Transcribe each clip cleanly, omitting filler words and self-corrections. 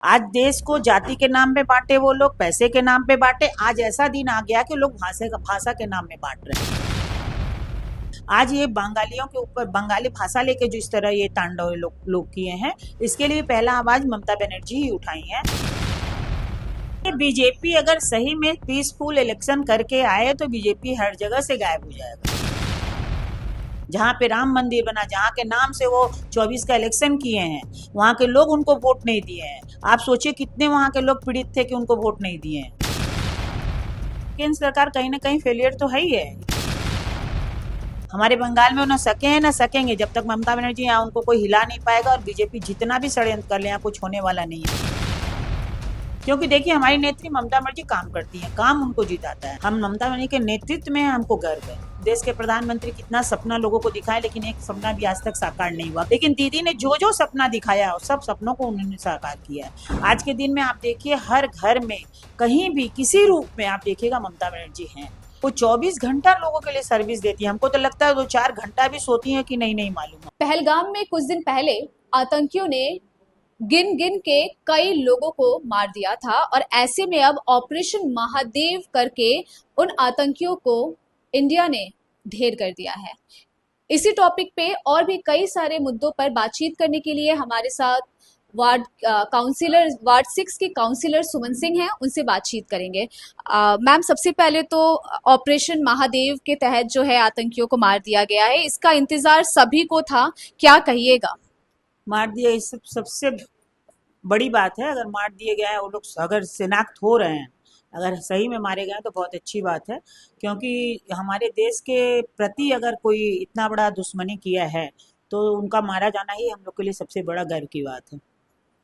आज देश को जाति के नाम पे बांटे वो लोग, पैसे के नाम पे बांटे। आज ऐसा दिन आ गया कि लोग भाषा के नाम में बांट रहे हैं। आज ये बंगालियों के ऊपर बंगाली भाषा लेके जो इस तरह ये तांडव लोग किए हैं, इसके लिए पहला आवाज ममता बनर्जी ही उठाई है। बीजेपी अगर सही में पीसफुल इलेक्शन करके आए तो बीजेपी हर जगह से गायब हो जाएगा। जहाँ पे राम मंदिर बना, जहाँ के नाम से वो 24 का इलेक्शन किए हैं, वहाँ के लोग उनको वोट नहीं दिए हैं। आप सोचिए कितने वहाँ के लोग पीड़ित थे कि उनको वोट नहीं दिए हैं। केंद्र सरकार कहीं ना कहीं फेलियर तो है ही है। हमारे बंगाल में ना सके हैं ना सकेंगे जब तक ममता बनर्जी यहाँ उनको कोई हिला नहीं पाएगा। और बीजेपी जितना भी षड्यंत्र कर ले, यहाँ कुछ होने वाला नहीं है। क्योंकि देखिए हमारी नेत्री ममता बनर्जी काम करती है, काम उनको जिताता है। हम ममता बनर्जी के नेतृत्व में हमको गर्व है। देश के प्रधानमंत्री कितना सपना लोगों को दिखाया, लेकिन एक सपना भी आज तक साकार नहीं हुआ। लेकिन दीदी ने जो जो सपना दिखाया सब सपनों को उन्होंने साकार किया है। आज के दिन में आप देखिए हर घर में कहीं भी किसी रूप में आप देखिएगा ममता बनर्जी हैं। वो 24 घंटा लोगों के लिए सर्विस देती है। हमको तो लगता है 2-4 घंटा भी सोती है कि नहीं मालूम। पहलगाम में कुछ दिन पहले आतंकियों ने गिन गिन के कई लोगों को मार दिया था और ऐसे में अब ऑपरेशन महादेव करके उन आतंकियों को इंडिया ने ढेर कर दिया है। इसी टॉपिक पे और भी कई सारे मुद्दों पर बातचीत करने के लिए हमारे साथ वार्ड 6 के काउंसिलर सुमन सिंह हैं, उनसे बातचीत करेंगे। मैम, सबसे पहले तो ऑपरेशन महादेव के तहत जो है आतंकियों को मार दिया गया है, इसका इंतजार सभी को था, क्या कहिएगा? मार दिया ये सबसे बड़ी बात है। अगर मार दिए गए हैं वो लोग, अगर शिनाख्त हो रहे हैं, अगर सही में मारे गए तो बहुत अच्छी बात है। क्योंकि हमारे देश के प्रति अगर कोई इतना बड़ा दुश्मनी किया है तो उनका मारा जाना ही हम लोग के लिए सबसे बड़ा गर्व की बात है।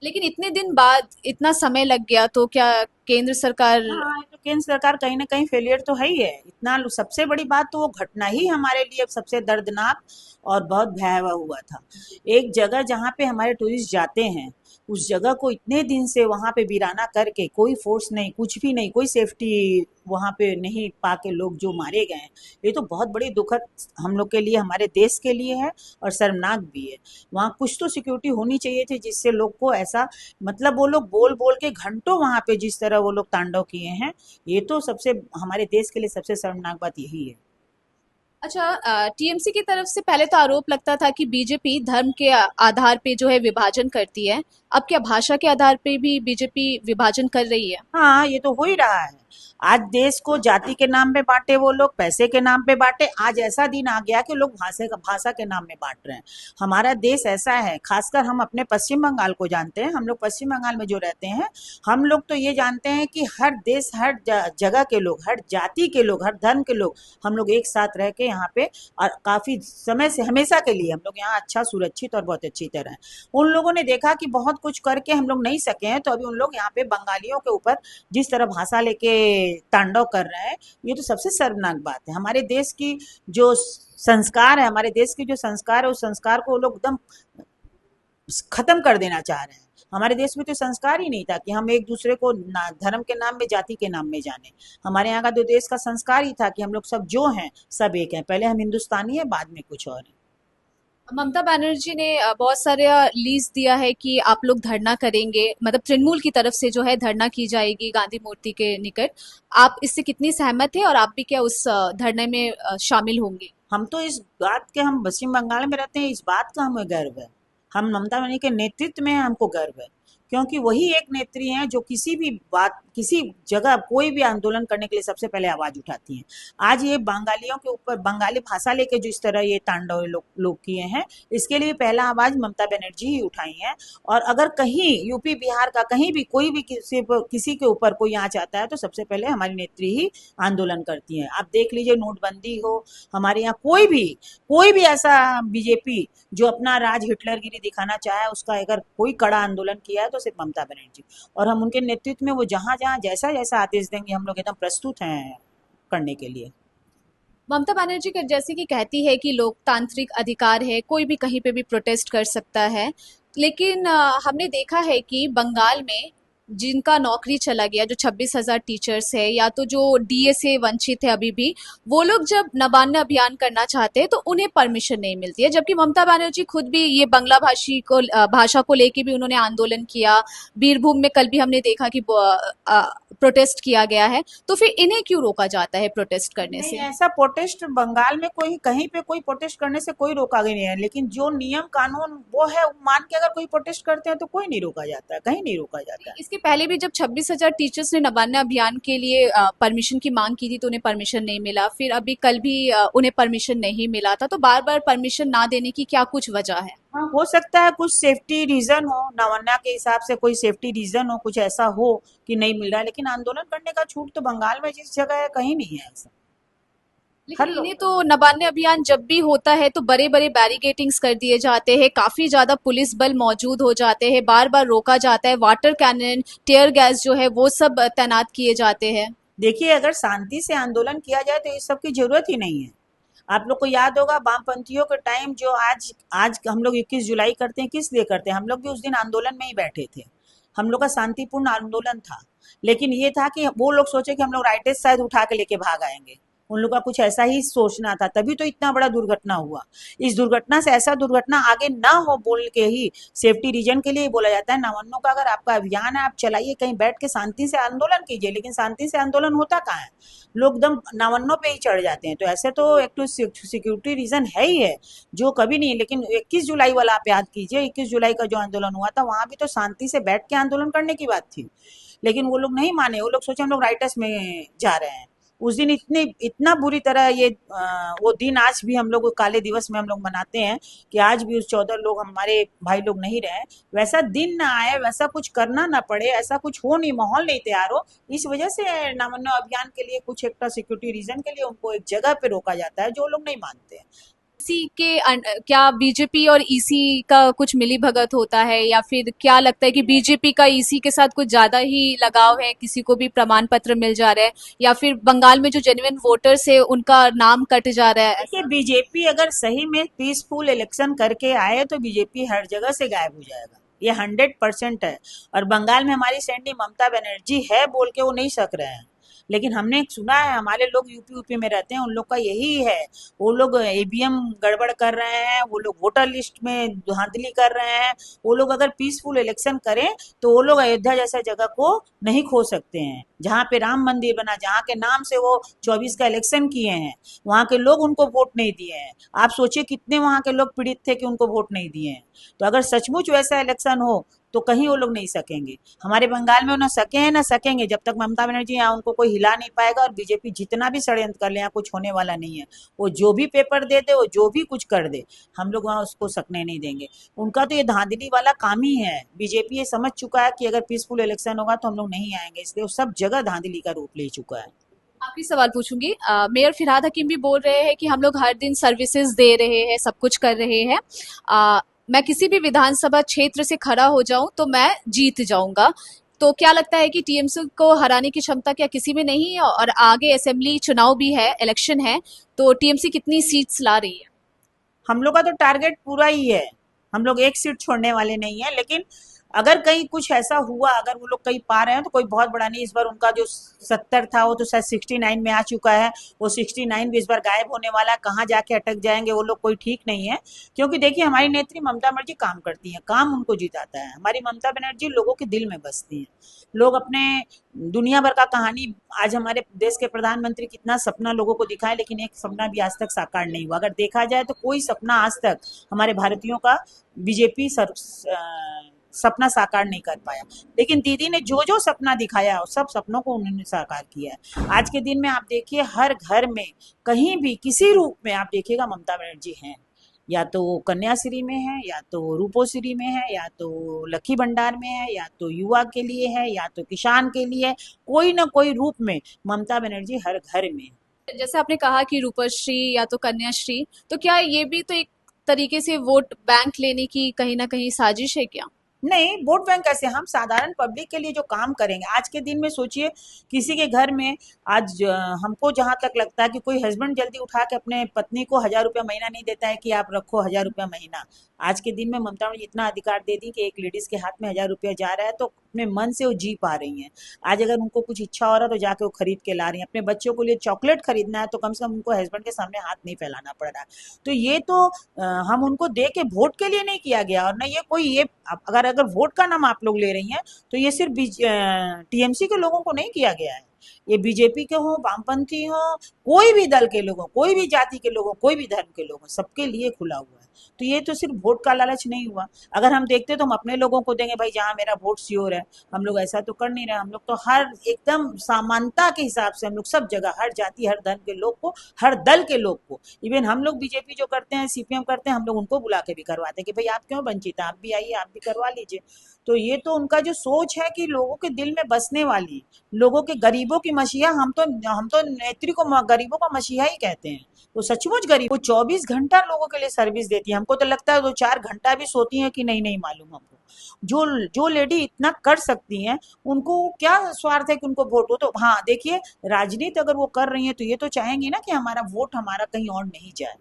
लेकिन इतने दिन बाद इतना समय लग गया तो क्या केंद्र सरकार? हाँ, तो केंद्र सरकार कहीं ना कहीं फेलियर तो है ही है। इतना सबसे बड़ी बात तो वो घटना ही हमारे लिए सबसे दर्दनाक और बहुत भयावह हुआ था। एक जगह जहाँ पे हमारे टूरिस्ट जाते हैं, उस जगह को इतने दिन से वहाँ पे वीराना करके कोई फोर्स नहीं, कुछ भी नहीं, कोई सेफ्टी वहाँ पे नहीं पाके लोग जो मारे गए हैं, ये तो बहुत बड़ी दुखद हम लोग के लिए, हमारे देश के लिए है और शर्मनाक भी है। वहाँ कुछ तो सिक्योरिटी होनी चाहिए थी जिससे लोग को ऐसा, मतलब वो लोग बोल बोल के घंटों वहाँ पे जिस तरह वो लोग तांडव किए हैं, ये तो सबसे हमारे देश के लिए सबसे शर्मनाक बात यही है। अच्छा, टीएमसी की तरफ से पहले तो आरोप लगता था कि बीजेपी धर्म के आधार पे जो है विभाजन करती है। अब क्या भाषा के आधार पे भी बीजेपी विभाजन कर रही है? हाँ, ये तो हो ही रहा है। आज देश को जाति के नाम पे बांटे वो लोग, पैसे के नाम पे बांटे। आज ऐसा दिन आ गया कि लोग भाषा के नाम में बांट रहे हैं। हमारा देश ऐसा है, खासकर हम अपने पश्चिम बंगाल को जानते हैं। हम लोग पश्चिम बंगाल में जो रहते हैं, हम लोग तो ये जानते हैं कि हर देश, हर जगह के लोग, हर जाति के लोग, हर धर्म के लोग, हम लोग एक साथ रह के यहाँ पे और काफी समय से, हमेशा के लिए हम लोग यहाँ अच्छा, सुरक्षित और बहुत अच्छी तरह है। उन लोगों ने देखा कि बहुत कुछ करके हम लोग नहीं सके हैं, तो अभी उन लोग यहाँ पे बंगालियों के ऊपर जिस तरह भाषा लेके तांडव कर रहे हैं, ये तो सबसे शर्मनाक बात है। हमारे देश की जो संस्कार है, हमारे देश की जो संस्कार है, उस संस्कार को वो लोग एकदम खत्म कर देना चाह रहे हैं। हमारे देश में तो संस्कार ही नहीं था कि हम एक दूसरे को धर्म के नाम में, जाति के नाम में जाने। हमारे यहाँ का जो देश का संस्कार ही था कि हम लोग सब जो हैं सब एक हैं। पहले हम हिंदुस्तानी है, बाद में कुछ और है। ममता बनर्जी ने बहुत सारे लीज दिया है कि आप लोग धरना करेंगे, मतलब तृणमूल की तरफ से जो है धरना की जाएगी गांधी मूर्ति के निकट। आप इससे कितनी सहमत है और आप भी क्या उस धरने में शामिल होंगे? हम तो इस बात के, हम पश्चिम बंगाल में रहते हैं, इस बात का हमें गर्व है। हम ममता बनर्जी के नेतृत्व में हमको गर्व है। क्योंकि वही एक नेत्री हैं जो किसी भी बात, किसी जगह कोई भी आंदोलन करने के लिए सबसे पहले आवाज उठाती हैं। आज ये बंगालियों के ऊपर बंगाली भाषा लेके जो इस तरह ये तांडव लोग किए हैं, इसके लिए पहला आवाज ममता बनर्जी ही उठाई है। और अगर कहीं यूपी बिहार का कहीं भी कोई भी किसी के ऊपर कोई यहाँ चाहता है तो सबसे पहले हमारी नेत्री ही आंदोलन करती है। आप देख लीजिए, नोटबंदी हो, हमारे यहाँ कोई भी ऐसा बीजेपी जो अपना राज हिटलरगिरी दिखाना चाहे, उसका अगर कोई कड़ा आंदोलन किया है तो सिर्फ ममता बनर्जी। और हम उनके नेतृत्व में वो जहां जहां जैसा जैसा आदेश देंगे, हम लोग एकदम प्रस्तुत हैं करने के लिए। ममता बनर्जी जैसे कि कहती है कि लोकतांत्रिक अधिकार है, कोई भी कहीं पे भी प्रोटेस्ट कर सकता है। लेकिन हमने देखा है कि बंगाल में जिनका नौकरी चला गया, जो 26,000 टीचर्स है या तो जो डीए से वंचित है अभी भी, वो लोग जब नबान्य अभियान करना चाहते हैं तो उन्हें परमिशन नहीं मिलती है। जबकि ममता बनर्जी खुद भी ये बंगला भाषी को भाषा को लेके भी उन्होंने आंदोलन किया। बीरभूम में कल भी हमने देखा कि प्रोटेस्ट किया गया है। तो फिर इन्हें क्यों रोका जाता है प्रोटेस्ट करने नहीं, से? ऐसा प्रोटेस्ट बंगाल में कोई कहीं पे कोई प्रोटेस्ट करने से कोई रोका गया नहीं है, लेकिन जो नियम कानून वो है वो मान के अगर कोई प्रोटेस्ट करते हैं तो कोई नहीं रोका जाता है, कहीं नहीं रोका जाता है। इसके पहले भी जब 26,000 टीचर्स ने नबान्य अभियान के लिए परमिशन की मांग की थी तो उन्हें परमिशन नहीं मिला। फिर अभी कल भी उन्हें परमिशन नहीं मिला था। तो बार बार परमिशन ना देने की क्या कुछ वजह है? हाँ, हो सकता है कुछ सेफ्टी रीजन हो, नवन्या के हिसाब से कोई सेफ्टी रीजन हो, कुछ ऐसा हो कि नहीं मिल रहा है, लेकिन आंदोलन करने का छूट तो बंगाल में जिस जगह है कहीं नहीं है ऐसा। लेकिन हर लोग इन्हें तो नबान्य अभियान जब भी होता है तो बड़े बड़े बैरिकेटिंग्स कर दिए जाते हैं, काफी ज्यादा पुलिस बल मौजूद हो जाते हैं, बार बार रोका जाता है, वाटर कैनन, टीयर गैस जो है वो सब तैनात किए जाते हैं। देखिए, अगर शांति से आंदोलन किया जाए तो इस सब की जरूरत ही नहीं है। आप लोग को याद होगा वामपंथियों के टाइम जो आज आज हम लोग 21 जुलाई करते हैं, किस लिए करते हैं? हम लोग भी उस दिन आंदोलन में ही बैठे थे। हम लोग का शांतिपूर्ण आंदोलन था, लेकिन ये था कि वो लोग सोचे कि हम लोग राइटेज शायद उठा के लेके भाग आएंगे। उन लोग का कुछ ऐसा ही सोचना था, तभी तो इतना बड़ा दुर्घटना हुआ। इस दुर्घटना से ऐसा दुर्घटना आगे ना हो बोल के ही सेफ्टी रीजन के लिए ही बोला जाता है। नवन्नों का अगर आपका अभियान है, आप चलाइए, कहीं बैठ के शांति से आंदोलन कीजिए, लेकिन शांति से आंदोलन होता कहाँ है? लोग दम नवन्नों पे ही चढ़ जाते हैं। तो ऐसे तो एक तो सिक्योरिटी रीजन है ही है, जो कभी नहीं। लेकिन 21 जुलाई वाला आप याद कीजिए, 21 जुलाई का जो आंदोलन हुआ था वहां भी तो शांति से बैठ के आंदोलन करने की बात थी, लेकिन वो लोग नहीं माने। वो लोग सोचे हम लोग राइटर्स में जा रहे हैं। उस दिन इतनी इतना बुरी तरह ये वो दिन आज भी हम लोग काले दिवस में हम लोग मनाते हैं कि आज भी उस 14 लोग हमारे भाई लोग नहीं रहे। वैसा दिन ना आए, वैसा कुछ करना ना पड़े, ऐसा कुछ हो नहीं, माहौल नहीं तैयार हो, इस वजह से नमूना अभियान के लिए कुछ एक सिक्योरिटी रीजन के लिए उनको एक जगह पे रोका जाता है, जो लोग नहीं मानते हैं। इसी के क्या बीजेपी और ईसी का कुछ मिली भगत होता है, या फिर क्या लगता है कि बीजेपी का ईसी के साथ कुछ ज्यादा ही लगाव है, किसी को भी प्रमाण पत्र मिल जा रहा है, या फिर बंगाल में जो जेन्युइन वोटर्स है उनका नाम कट जा रहा है? देखिए, बीजेपी अगर सही में पीसफुल इलेक्शन करके आए तो बीजेपी हर जगह से गायब हो जाएगा, ये 100% है। और बंगाल में हमारी स्टैंडिंग ममता बनर्जी है बोल के वो नहीं सक रहे हैं, लेकिन हमने सुना है, हमारे लोग यूपी में रहते हैं, उन लोग का यही है। वो लोग ईवीएम गड़बड़ कर रहे हैं, वो लोग वोटर लिस्ट में धांधली कर रहे हैं। वो लोग अगर पीसफुल इलेक्शन करें तो वो लोग अयोध्या जैसा जगह को नहीं खो सकते हैं, जहाँ पे राम मंदिर बना, जहाँ के नाम से वो 24 का इलेक्शन किए हैं, वहाँ के लोग उनको वोट नहीं दिए हैं। आप सोचिए कितने वहाँ के लोग पीड़ित थे कि उनको वोट नहीं दिए हैं। तो अगर सचमुच वैसा इलेक्शन हो तो कहीं वो लोग नहीं सकेंगे। हमारे बंगाल में वो ना सके हैं ना सकेंगे, जब तक ममता बनर्जी यहाँ उनको कोई हिला नहीं पाएगा। और बीजेपी जितना भी षड्यंत्र कर ले, यहाँ कुछ होने वाला नहीं है। वो जो भी पेपर दे दे, वो जो भी कुछ कर दे, हम लोग वहाँ उसको सकने नहीं देंगे। उनका तो ये धांधली वाला काम ही है। बीजेपी ये समझ चुका है कि अगर पीसफुल इलेक्शन होगा तो हम लोग नहीं आएंगे, इसलिए वो सब जगह धांधली का रूप ले चुका है। आखिरी सवाल पूछूंगी। मेयर फिरहाद हकीम भी बोल रहे हैं कि हम लोग हर दिन सर्विसेज दे रहे हैं, सब कुछ कर रहे हैं। मैं किसी भी विधानसभा क्षेत्र से खड़ा हो जाऊं तो मैं जीत जाऊंगा। तो क्या लगता है कि टीएमसी को हराने की क्षमता क्या किसी में नहीं है? और आगे असेंबली चुनाव भी है, इलेक्शन है, तो टीएमसी कितनी सीट्स ला रही है? हम लोग का तो टारगेट पूरा ही है, हम लोग एक सीट छोड़ने वाले नहीं है। लेकिन अगर कहीं कुछ ऐसा हुआ, अगर वो लोग कहीं पा रहे हैं तो कोई बहुत बड़ा नहीं। इस बार उनका जो 70 था वो तो शायद 69 में आ चुका है, वो 69 भी इस बार गायब होने वाला है। कहाँ जाके अटक जाएंगे वो लोग, कोई ठीक नहीं है। क्योंकि देखिए, हमारी नेत्री ममता बनर्जी काम करती है, काम उनको जिताता है। हमारी ममता बनर्जी लोगों के दिल में बसती है। लोग अपने दुनिया भर का कहानी, आज हमारे देश के प्रधानमंत्री कितना सपना लोगों को दिखाए, लेकिन एक सपना भी आज तक साकार नहीं हुआ। अगर देखा जाए तो कोई सपना आज तक हमारे भारतीयों का बीजेपी सपना साकार नहीं कर पाया। लेकिन दीदी ने जो जो सपना दिखाया सब सपनों को उन्होंने साकार किया है। आज के दिन में आप देखिए, हर घर में कहीं भी किसी रूप में आप देखिएगा ममता बनर्जी हैं। या तो कन्याश्री में है, या तो रूपोश्री में है, या तो लकी भंडार में है, या तो युवा के लिए है, या तो किसान के लिए, कोई ना कोई रूप में ममता बनर्जी हर घर में। जैसे आपने कहा कि रूपश्री या तो कन्याश्री, तो क्या ये भी तो एक तरीके से वोट बैंक लेने की कहीं ना कहीं साजिश है क्या? नहीं, वोट बैंक कैसे? हम साधारण पब्लिक के लिए जो काम करेंगे। आज के दिन में सोचिए, किसी के घर में आज हमको जहां तक लगता है कि कोई हस्बैंड जल्दी उठा के अपने पत्नी को 1,000 रुपया महीना नहीं देता है कि आप रखो 1,000 रुपया महीना। आज के दिन में ममता ने इतना अधिकार दे दी कि एक लेडीज के हाथ में 1,000 रुपया जा रहा है, तो अपने मन से वो जी पा रही हैं। आज अगर उनको कुछ इच्छा हो रहा है तो जाके वो खरीद के ला रही हैं। अपने बच्चों के लिए चॉकलेट खरीदना है तो कम से कम उनको हस्बैंड के सामने हाथ नहीं फैलाना पड़ रहा है। तो ये तो हम उनको दे के वोट के लिए नहीं किया गया, और ना ये कोई ये अगर वोट का नाम आप लोग ले रही हैं तो ये सिर्फ टीएमसी के लोगों को नहीं किया गया है। ये बीजेपी के हो, वामपंथी हो, कोई भी दल के लोगों, कोई भी जाति के लोगों, कोई भी धर्म के लोगों, सबके लिए खुला हुआ है। तो ये तो सिर्फ वोट का लालच नहीं हुआ। अगर हम देखते तो हम अपने लोगों को देंगे, भाई जहाँ मेरा वोट श्योर है। हम लोग ऐसा तो कर नहीं रहे। हम लोग तो हर एकदम समानता के हिसाब से हम लोग सब जगह, हर जाति, हर धर्म के लोग को, हर दल के लोग को, इवन हम लोग बीजेपी जो करते हैं, सीपीएम करते हैं, हम लोग उनको बुला के भी करवाते हैं कि भाई आप क्यों वंचित हैं, आप भी आइए, आप भी करवा लीजिए। तो ये तो उनका जो सोच है कि लोगों के दिल में बसने वाली, लोगों के गरीबों की मसीहा, हम तो नेत्री को गरीबों का मसीहा ही कहते हैं। वो सचमुच गरीब, वो 24 घंटा लोगों के लिए सर्विस देती है। हमको तो लगता है 2-4 घंटा भी सोती हैं कि नहीं मालूम हमको। जो लेडी इतना कर सकती हैं, उनको क्या स्वार्थ है कि उनको वोट हो। तो हाँ देखिए, राजनीति अगर वो कर रही है तो ये तो चाहेंगी ना कि हमारा वोट हमारा कहीं और नहीं जाए,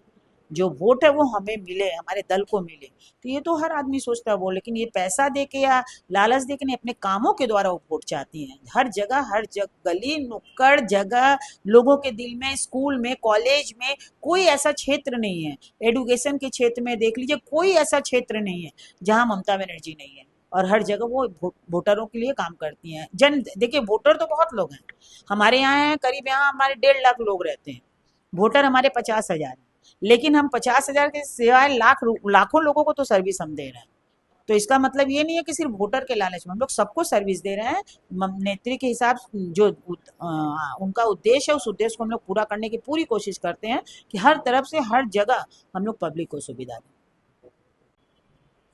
जो वोट है वो हमें मिले, हमारे दल को मिले। तो ये तो हर आदमी सोचता है वो, लेकिन ये पैसा दे के या लालच दे के नहीं, अपने कामों के द्वारा वो वोट चाहती हैं। हर जगह गली नुक्कड़ जगह, लोगों के दिल में, स्कूल में, कॉलेज में, कोई ऐसा क्षेत्र नहीं है। एडुकेशन के क्षेत्र में देख लीजिए, कोई ऐसा क्षेत्र नहीं है जहाँ ममता बनर्जी नहीं है। और हर जगह वो वोटरों के लिए काम करती हैं। देखिए, वोटर तो बहुत लोग हैं हमारे यहाँ हैं, करीब यहाँ हमारे 1.5 लाख लोग रहते हैं। वोटर हमारे 50,000 हैं, लेकिन हम 50,000 के सिवाय लाखों लोगों को तो सर्विस हम दे रहे हैं। तो इसका मतलब ये नहीं है कि सिर्फ वोटर के लालच में, हम लोग सबको सर्विस दे रहे हैं। नेत्री के हिसाब जो उनका उद्देश्य है, उस उद्देश्य को हम लोग पूरा करने की पूरी कोशिश करते हैं कि हर तरफ से, हर जगह हम लोग पब्लिक को सुविधा दें।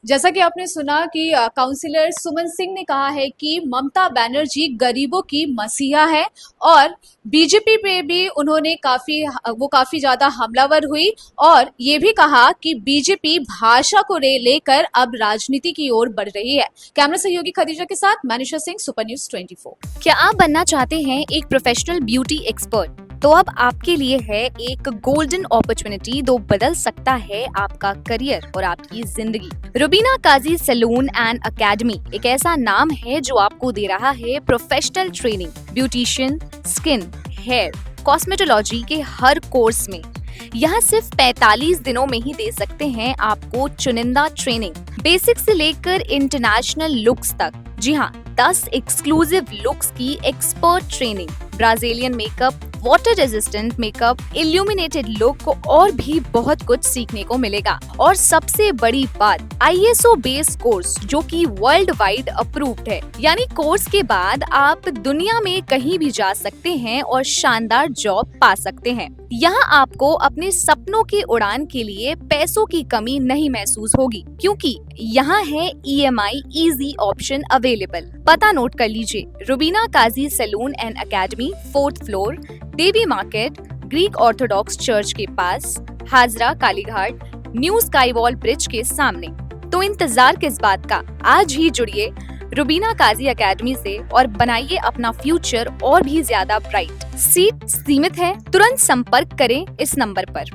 जैसा कि आपने सुना कि काउंसलर सुमन सिंह ने कहा है कि ममता बनर्जी गरीबों की मसीहा है, और बीजेपी पे भी उन्होंने काफी ज्यादा हमलावर हुई, और ये भी कहा कि बीजेपी भाषा को लेकर अब राजनीति की ओर बढ़ रही है। कैमरा सहयोगी खदीजा के साथ मनीषा सिंह, सुपर न्यूज 24। क्या आप बनना चाहते हैं एक प्रोफेशनल ब्यूटी एक्सपर्ट? तो अब आपके लिए है एक गोल्डन अपॉर्चुनिटी जो बदल सकता है आपका करियर और आपकी जिंदगी। Rubina Kazi salon and academy एक ऐसा नाम है जो आपको दे रहा है professional training, beautician, skin, hair, cosmetology के हर कोर्स में। यहाँ सिर्फ 45 दिनों में ही दे सकते हैं आपको चुनिंदा ट्रेनिंग, बेसिक से लेकर इंटरनेशनल लुक्स तक। जी हाँ, 10 एक्सक्लूसिव लुक्स की expert training, Brazilian makeup, water resistant makeup, illuminated look और भी बहुत कुछ सीखने को मिलेगा। और सबसे बड़ी बात, ISO बेस्ड कोर्स जो कि वर्ल्ड वाइड अप्रूव्ड है। यानी कोर्स के बाद आप दुनिया में कहीं भी जा सकते हैं और शानदार जॉब पा सकते हैं। यहाँ आपको अपने सपनों की उड़ान के लिए पैसों की कमी नहीं महसूस होगी, क्योंकि यहाँ है EMI इजी ऑप्शन अवेलेबल। पता नोट कर लीजिए, Rubina Kazi salon and academy, 4th floor, Devi market, Greek Orthodox church के पास, Hazra Kalighat, new sky wall bridge के सामने। तो इंतजार किस बात का, आज ही जुड़िए रुबीना काजी एकेडमी से और बनाइए अपना फ्यूचर और भी ज्यादा ब्राइट। सीट सीमित है, तुरंत संपर्क करें इस नंबर पर।